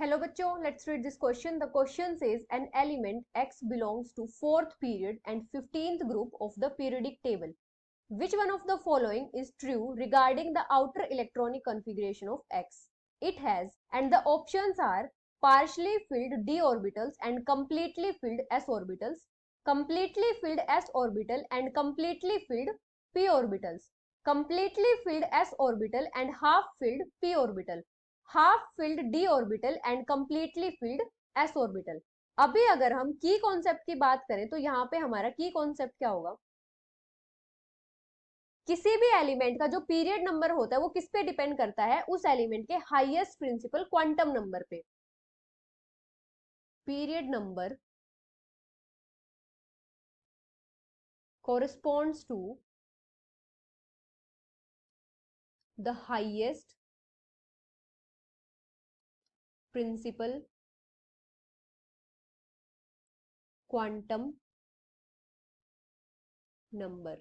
Hello बच्चों, let's read this question. The question says an element X belongs to 4th period and 15th group of the periodic table. Which one of the following is true regarding the outer electronic configuration of X? It has, and the options are partially filled d orbitals and completely filled s orbitals, completely filled s orbital and completely filled p orbitals, completely filled s orbital and half filled p orbital, half filled D orbital and completely filled S orbital. अभी अगर हम की concept की बात करें तो यहाँ पे हमारा की कॉन्सेप्ट क्या होगा? किसी भी एलिमेंट का जो पीरियड नंबर होता है वो किस पे डिपेंड करता है? उस एलिमेंट के हाईएस्ट प्रिंसिपल क्वांटम नंबर पे. Period number corresponds to the highest principal quantum number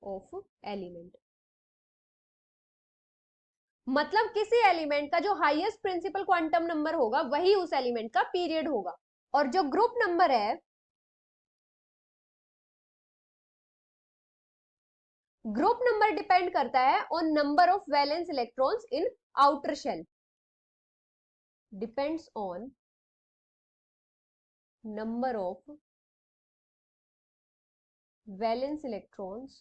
of element. मतलब किसी एलिमेंट का जो हाईएस्ट प्रिंसिपल क्वांटम नंबर होगा वही उस एलिमेंट का पीरियड होगा. और जो ग्रुप नंबर है, ग्रुप नंबर डिपेंड करता है on number of valence electrons in outer shell. Depends on number of valence electrons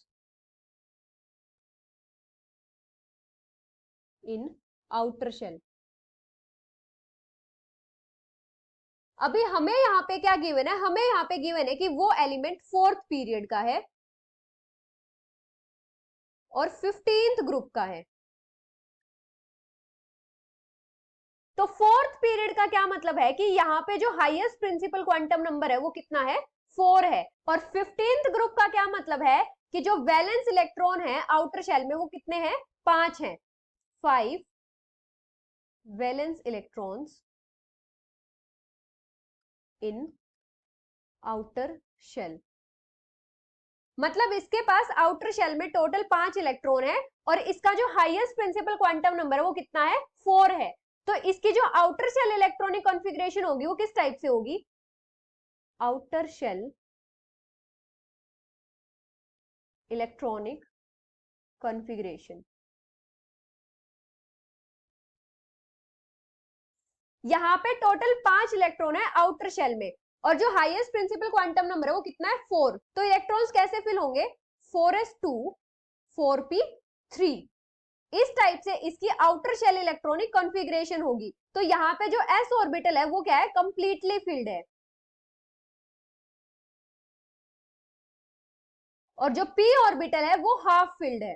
in outer shell. अभी हमें यहाँ पे क्या गिवन है? हमें यहाँ पे गिवन है कि वो एलिमेंट 4th पीरियड का है और 15th ग्रुप का है. तो 4th पीरियड का क्या मतलब है कि यहाँ पे जो हाईएस्ट प्रिंसिपल क्वांटम नंबर है वो कितना है? 4 है. और 15th ग्रुप का क्या मतलब है कि जो वैलेंस इलेक्ट्रॉन है आउटर शेल में वो कितने हैं? 5 हैं. 5 valence electrons in outer shell. मतलब इसके पास आउटर शेल में टोटल 5 इलेक्ट्रॉन है और इसका जो हाईएस्ट प्रिंसिपल क्वांटम नंबर है वो कितना है? 4 है. तो इसकी जो आउटर शेल इलेक्ट्रॉनिक कॉन्फ़िगरेशन होगी वो किस टाइप से होगी? Outer shell electronic configuration. यहां पे टोटल 5 इलेक्ट्रॉन है आउटर शेल में और जो हाईएस्ट प्रिंसिपल क्वांटम नंबर है वो कितना है? 4. तो इलेक्ट्रॉन्स कैसे फिल होंगे? 4s2 4p3. इस टाइप से इसकी आउटर शेल इलेक्ट्रॉनिक कॉन्फ़िगरेशन होगी. तो यहाँ पे जो s ऑर्बिटल है वो क्या है? कंप्लीटली फिल्ड है. और जो p ऑर्बिटल है वो हाफ फिल्ड है.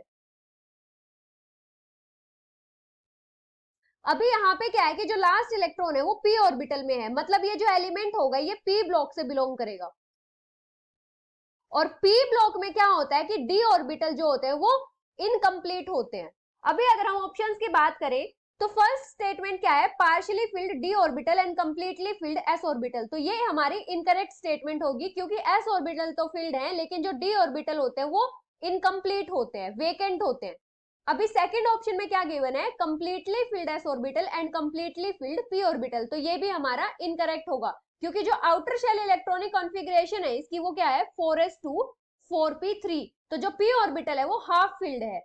अभी यहाँ पे क्या है कि जो लास्ट इलेक्ट्रॉन है वो p ऑर्बिटल में है. मतलब ये जो एलिमेंट होगा ये p ब्लॉक से बिलोंग करेगा. और p ब्लॉक में क्या होता है कि d ऑर्बिटल जो होते हैं वो इनकम्प्लीट होते हैं. अभी अगर हम ऑप्शंस की बात करें तो फर्स्ट स्टेटमेंट क्या है? Partially field D orbital and completely filled S orbital. तो ये हमारी इनकरेक्ट स्टेटमेंट होगी क्योंकि एस ऑर्बिटल तो फिल्ड है लेकिन जो डी ऑर्बिटल होते हैं वो इनकम्प्लीट होते हैं, वेकेंट होते हैं. अभी सेकंड ऑप्शन में क्या गिवन है? Completely filled S orbital and completely filled P orbital. तो ये भी हमारा इनकरेक्ट होगा क्योंकि जो आउटर शेल इलेक्ट्रॉनिक कॉन्फ़िगरेशन है इसकी वो क्या है? 4s2 4p3. तो जो p ऑर्बिटल है वो हाफ फिल्ड है.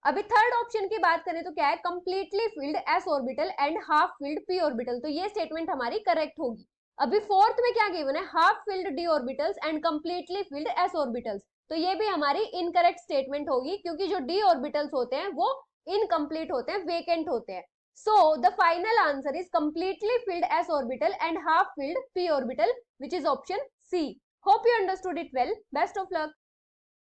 अभी थर्ड ऑप्शन की बात करें तो क्या है? Completely filled S orbital and half filled P orbital. तो ये स्टेटमेंट हमारी करेक्ट होगी. अभी फोर्थ में क्या गिवन है? Half filled D orbitals and completely filled S orbitals. तो ये भी हमारी इनकरेक्ट स्टेटमेंट होगी क्योंकि जो डी ऑर्बिटल्स होते हैं वो इनकम्प्लीट होते हैं, वेकेंट होते हैं. So the final answer is completely filled S orbital and half filled P orbital, which is option C. Hope you understood it well. Best of luck.